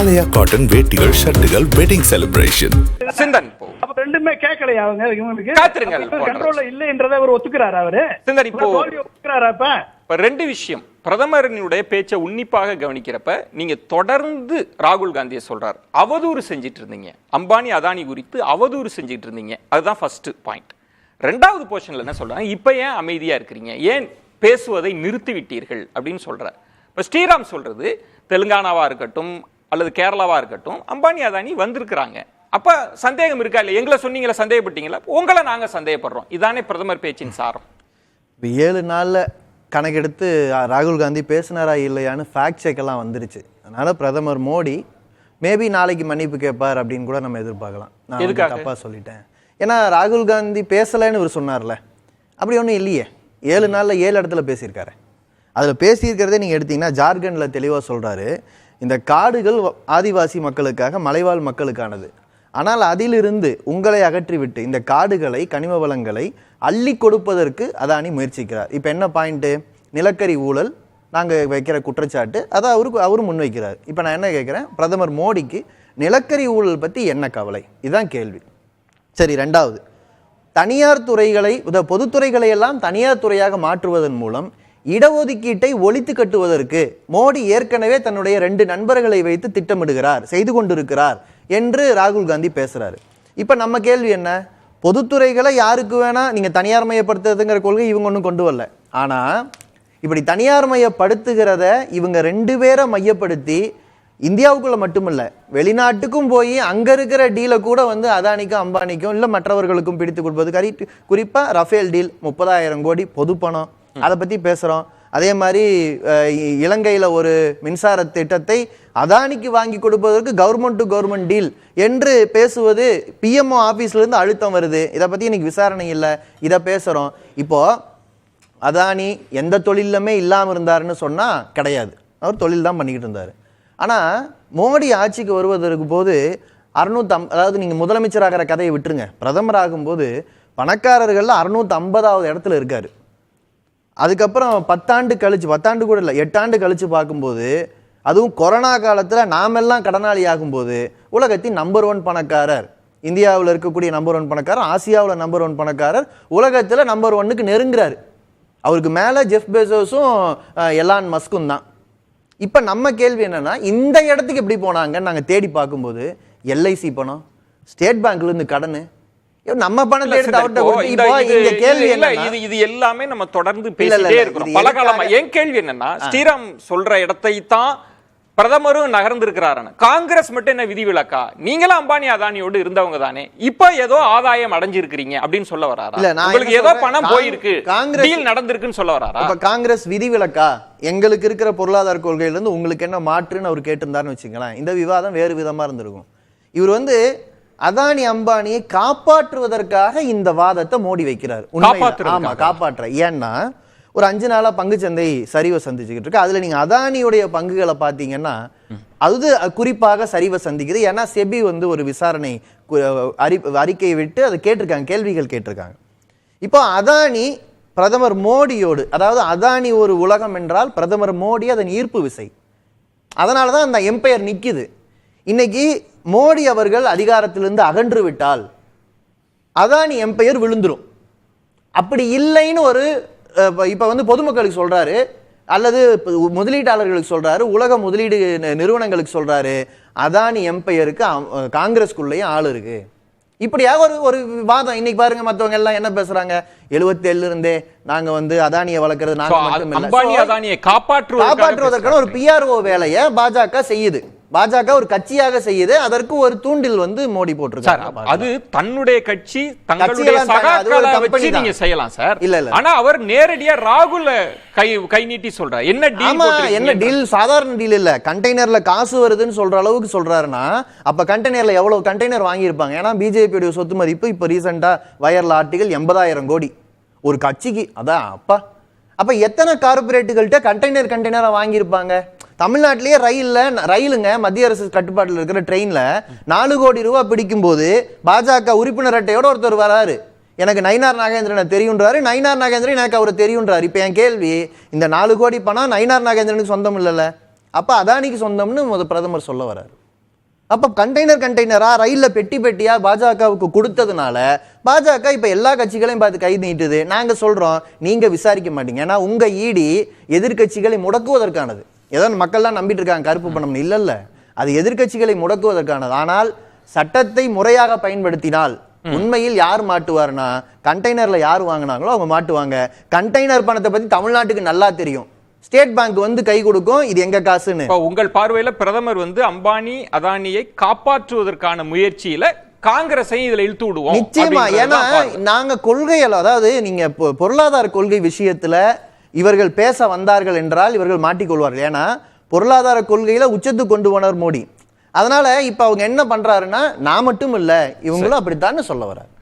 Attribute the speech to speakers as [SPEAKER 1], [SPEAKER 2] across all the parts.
[SPEAKER 1] Himalaya cotton வேட்டிகள், ஷர்ட்டுகள், wedding celebration.
[SPEAKER 2] சிந்தன்
[SPEAKER 3] அப்ப ரெண்டுமே கேட்கலையா அவங்க இவங்களுக்கு?
[SPEAKER 2] காத்திருங்கள்.
[SPEAKER 3] கண்ட்ரோல்ல இல்லன்றதை அவர் ஒத்துக்கிறாரா? அவரு
[SPEAKER 2] சிந்தன் இப்போ
[SPEAKER 3] ஒத்துக்கிறாரா?
[SPEAKER 2] இப்ப ரெண்டு விஷயம். பிரதமரினுடைய பேச்சை உன்னிப்பாக கவனிக்கிறப்ப நீங்க தொடர்ந்து ராகுல் காந்தியை சொல்றாரு, அவதூறு செஞ்சிட்டு இருந்தீங்க, அம்பானி அதானி குறித்து அவதூறு செஞ்சிட்டு இருந்தீங்க. அதுதான் ஃபர்ஸ்ட் பாயிண்ட். ரெண்டாவது போர்ஷன்ல என்ன சொல்றாங்க, இப்ப ஏன் அமைதியா இருக்கிறீங்க, ஏன் பேசுவதை நிறுத்தி விட்டீர்கள் அப்படின்னு சொல்றாரு. இப்ப ஸ்ரீராம் சொல்றது, தெலுங்கானாவா இருக்கட்டும் அல்லது கேரளாவா இருக்கட்டும், அம்பானி அதானி வந்திருக்கிறாங்க. அப்ப சந்தேகம் இருக்கா இல்லை? எங்களை சொன்னீங்களா, சந்தேகப்பட்டீங்களா? உங்களை நாங்க சந்தேகப்படுறோம். இதானே பிரதமர் பேச்சின் சாரம்.
[SPEAKER 4] 7 நாள்ல கணக்கெடுத்து ராகுல் காந்தி பேசினாரா இல்லையான்னு ஃபேக்ட் செக் எல்லாம் வந்துருச்சு. அதனால பிரதமர் மோடி மேபி நாளைக்கு மன்னிப்பு கேட்பார் அப்படின்னு கூட நம்ம எதிர்பார்க்கலாம். நான் தப்பா சொல்லிட்டேன், ஏன்னா ராகுல் காந்தி பேசலைன்னு இவர் சொன்னார்ல, அப்படி ஒன்றும் இல்லையே. 7 நாள்ல 7 இடத்துல பேசியிருக்காரு. அதில் பேசியிருக்கிறதே நீங்கள் எடுத்தீங்கன்னா ஜார்க்கண்டில் தெளிவாக சொல்கிறாரு, இந்த காடுகள் ஆதிவாசி மக்களுக்காக, மலைவாழ் மக்களுக்கானது. ஆனால் அதிலிருந்து உங்களை அகற்றிவிட்டு இந்த காடுகளை, கனிம வளங்களை அள்ளி கொடுப்பதற்கு அதானி முயற்சிக்கிறார். இப்போ என்ன பாயிண்ட்டு? நிலக்கரி ஊழல் நாங்கள் வைக்கிற குற்றச்சாட்டு அதை அவரும் முன்வைக்கிறார். இப்போ நான் என்ன கேட்குறேன், பிரதமர் மோடிக்கு நிலக்கரி ஊழல் பற்றி என்ன கவலை? இதுதான் கேள்வி. சரி, ரெண்டாவது, தனியார் துறைகளை, பொதுத்துறைகளை எல்லாம் தனியார் துறையாக மாற்றுவதன் மூலம் இடஒதுக்கீட்டை ஒழித்து கட்டுவதற்கு மோடி ஏற்கனவே தன்னுடைய 2 நண்பர்களை வைத்து திட்டமிடுகிறார், செய்து கொண்டிருக்கிறார் என்று ராகுல் காந்தி பேசுறாரு. இப்ப நம்ம கேள்வி என்ன, பொதுத்துறைகளை யாருக்கு வேணா நீங்க தனியார் மயப்படுத்துறதுங்கிற கொள்கை இவங்க ஒன்றும் கொண்டு வரல. ஆனா இப்படி தனியார் மயப்படுத்துகிறத இவங்க 2 பேரை மையப்படுத்தி இந்தியாவுக்குள்ள மட்டுமில்ல வெளிநாட்டுக்கும் போய் அங்க இருக்கிற டீலை கூட வந்து அதானிக்கும் அம்பானிக்கும் இல்லை மற்றவர்களுக்கும் பிடித்து கொடுப்பது. குறிப்பா ரஃபேல் டீல் 30,000 கோடி பொது பணம், அதை பத்தி பேசுறோம். அதே மாதிரி இலங்கையில ஒரு மின்சார திட்டத்தை அதானிக்கு வாங்கி கொடுப்பதற்கு கவர்மெண்ட் டு கவர்மெண்ட் டீல் என்று பேசுவது பிஎம்ஓ ஆபீஸ்ல இருந்து அழுத்தம் வருது. இதை பத்தி இன்னைக்கு விசாரணை இல்லை, இதை பேசுறோம். இப்போ அதானி எந்த தொழிலுமே இல்லாம இருந்தாருன்னு சொன்னா கிடையாது, அவர் தொழில் தான் பண்ணிக்கிட்டு இருந்தாரு. ஆனா மோடி ஆட்சிக்கு வருவதற்கு போது 650, அதாவது நீங்க முதலமைச்சராகிற கதையை விட்டுருங்க, பிரதமர் ஆகும்போது பணக்காரர்கள் 650வது இடத்துல இருக்காரு. அதுக்கப்புறம் 10 ஆண்டு கழிச்சு, 10 ஆண்டு கூட இல்லை, 8 ஆண்டு கழிச்சு பார்க்கும்போது, அதுவும் கொரோனா காலத்தில் நாமெல்லாம் கடனாளி ஆகும்போது உலகத்தின் நம்பர் 1 பணக்காரர், இந்தியாவில் இருக்கக்கூடிய நம்பர் 1 பணக்காரர், ஆசியாவில் நம்பர் 1 பணக்காரர், உலகத்தில் நம்பர் 1க்கு நெருங்குறாரு. அவருக்கு மேலே ஜெஃப் பெசோஸும் எலான் மஸ்கும் தான். இப்போ நம்ம கேள்வி என்னன்னா, இந்த இடத்துக்கு எப்படி போனாங்கன்னு நாங்கள் தேடி பார்க்கும்போது எல்ஐசி பணம், ஸ்டேட் பேங்க்ல இருந்து கடன், நம்ம பணத்தை
[SPEAKER 2] இது எல்லாமே நம்ம தொடர்ந்து பேசிட்டே இருக்கிறோம் பல காலமா. என் கேள்வி என்னன்னா, ஸ்ரீராம் சொல்ற இடத்தை தான் பிரதமரும் நகர்ந்திருக்கிறாரு. காங்கிரஸ் மட்டும் என்ன விதிவிலக்கா? நீங்களும் அம்பானி அதானியோடு இருந்தவங்க தானே, இப்ப ஏதோ ஆதாயம் அடைஞ்சிருக்கிறீங்க அப்படின்னு சொல்ல வராரா? உங்களுக்கு ஏதோ பணம் போயிருக்கு, டீல் நடந்திருக்குன்னு சொல்ல வராரா?
[SPEAKER 4] காங்கிரஸ் விதிவிலக்கா? எங்களுக்கு இருக்கிற பொருளாதார கொள்கையில இருந்து உங்களுக்கு என்ன மாற்றுன்னு அவர் கேட்டிருந்தாருன்னு வச்சுங்களேன், இந்த விவாதம் வேறு விதமா இருந்திருக்கும். இவர் வந்து அதானி அம்பானியை காப்பாற்றுவதற்காக இந்த வாதத்தை மோடி வைக்கிறார். ஆமா, காப்பாற்ற. ஏன்னா ஒரு 5 நாளா பங்குச்சந்தை சரிவை சந்திச்சுக்கிட்டு இருக்கு. அதுல நீங்க அதானியுடைய பங்குகளை பாத்தீங்கன்னா அது குறிப்பாக சரிவை சந்திக்குது. ஏன்னா செபி வந்து ஒரு விசாரணை அறிக்கையை விட்டு அதை கேட்டிருக்காங்க, கேள்விகள் கேட்டிருக்காங்க. இப்போ அதானி பிரதமர் மோடியோடு, அதாவது அதானி ஒரு உலகம் என்றால் பிரதமர் மோடி அதன் ஈர்ப்பு விசை, அதனாலதான் அந்த எம்பையர் நிக்குது. இன்னைக்கு மோடி அவர்கள் அதிகாரத்திலிருந்து அகன்று விட்டால் அதானி எம்பையர் விழுந்துரும். அப்படி இல்லைன்னு ஒரு இப்ப வந்து பொதுமக்களுக்கு சொல்றாரு, அல்லது முதலீட்டாளர்களுக்கு சொல்றாரு, உலக முதலீடு நிறுவனங்களுக்கு சொல்றாரு, அதானி எம்பையருக்கு காங்கிரஸ்குள்ளேயும் ஆள் இருக்கு. இப்படியாக ஒரு வாதம். இன்னைக்கு பாருங்க, மற்றவங்க எல்லாம் என்ன பேசுறாங்க, 77 இருந்தே நாங்க வந்து அதானியை வளர்க்கறது நாங்க மட்டும் இல்ல,
[SPEAKER 2] அதானியை காப்பாற்றுவதற்கான
[SPEAKER 4] ஒரு பிஆர்ஓ வேலையை பாஜக செய்யுது. பாஜக ஒரு கட்சியாக செய்யுது, அதற்கு ஒரு தூண்டில் வந்து மோடி போட்டிருக்காரு.
[SPEAKER 2] அது தன்னுடைய கட்சி, தங்களுடைய சகாக்களை வச்சு நீங்க செய்யலாம் சார். இல்ல, ஆனா அவர் நேரடியா ராகுல கை நீட்டி சொல்றாரு. என்ன டீல்?
[SPEAKER 4] என்ன டீல்? சாதாரண டீல் இல்ல, கண்டெய்னர்ல காசு வருதுன்னு சொல்ற அளவுக்கு சொல்றாருன்னா, அப்ப கண்டெய்னர்ல எவ்வளவு கண்டெய்னர் வாங்கி இருப்பாங்க? ஏன்னா பிஜேபியுடைய சொத்து மதிப்பு இப்ப ரீசெண்டா வயர்ல ஆர்டிகல் 80,000 கோடி ஒரு கட்சிக்கு. அதான் அப்ப எத்தனை கார்பரேட்டுகள்கிட்ட கண்டெய்னரா வாங்கியிருப்பாங்க? தமிழ்நாட்டிலேயே ரயிலுங்க, மத்திய அரசு கட்டுப்பாட்டில் இருக்கிற ட்ரெயின்ல 4 கோடி ரூபாய் பிடிக்கும் போது பாஜக உறுப்பினர் அட்டையோட ஒருத்தர் வராரு, எனக்கு நயினார் நாகேந்திரனை தெரியுன்றாரு, நயினார் நாகேந்திரன் எனக்கு அவரை தெரியுன்றாரு. இப்ப என் கேள்வி, இந்த 4 கோடி பணம் நயினார் நாகேந்திரனுக்கு சொந்தம் இல்லைல்ல, அப்ப அதானிக்கு சொந்தம்னு பிரதமர் சொல்ல வராரு. அப்போ கண்டெய்னரா ரயில்ல பெட்டியா பாஜகவுக்கு கொடுத்ததுனால பாஜக இப்ப எல்லா கட்சிகளையும் பார்த்து கை நீட்டுது. நாங்க சொல்றோம், நீங்க விசாரிக்க மாட்டீங்க. ஏன்னா உங்க ஈடி எதிர்கட்சிகளை முடக்குவதற்கானது. ஏதோ மக்கள்லாம் நம்பிட்டு இருக்காங்க கருப்பு பணம், இல்ல அது எதிர்கட்சிகளை முடக்குவதற்கானது. ஆனால் சட்டத்தை முறையாக பயன்படுத்தினால் உண்மையில் யார் மாட்டுவார்னா, கண்டெய்னர்ல யார் வாங்கினாங்களோ அவங்க மாட்டுவாங்க. கண்டெய்னர் பணத்தை பத்தி தமிழ்நாட்டுக்கு நல்லா தெரியும். ஸ்டேட் பேங்க் வந்து கை கொடுக்கும், இது எங்க காசுன்னு.
[SPEAKER 2] உங்கள் பார்வையில பிரதமர் வந்து அம்பானி அதானியை காப்பாற்றுவதற்கான முயற்சியில காங்கிரஸையும் இதுல இழுத்து விடுவோம்.
[SPEAKER 4] நிச்சயமா. ஏன்னா நாங்க கொள்கைகள், அதாவது நீங்க பொருளாதார கொள்கை விஷயத்துல இவர்கள் பேச வந்தார்கள் என்றால் இவர்கள் மாட்டிக்கொள்வார்கள். ஏன்னா பொருளாதார கொள்கையில உச்சத்துக்கு கொண்டு போனவர் மோடி. அதனால இப்ப அவங்க என்ன பண்றாருன்னா, நான் மட்டும் இல்ல இவங்களும் அப்படித்தான் சொல்ல வர்றாரு.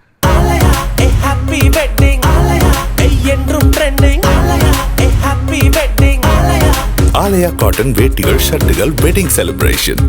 [SPEAKER 1] ஆலயா காட்டன் வேட்டிகள் ஷர்ட்டுகள் வெட்டிங் செலிப்ரேஷன்.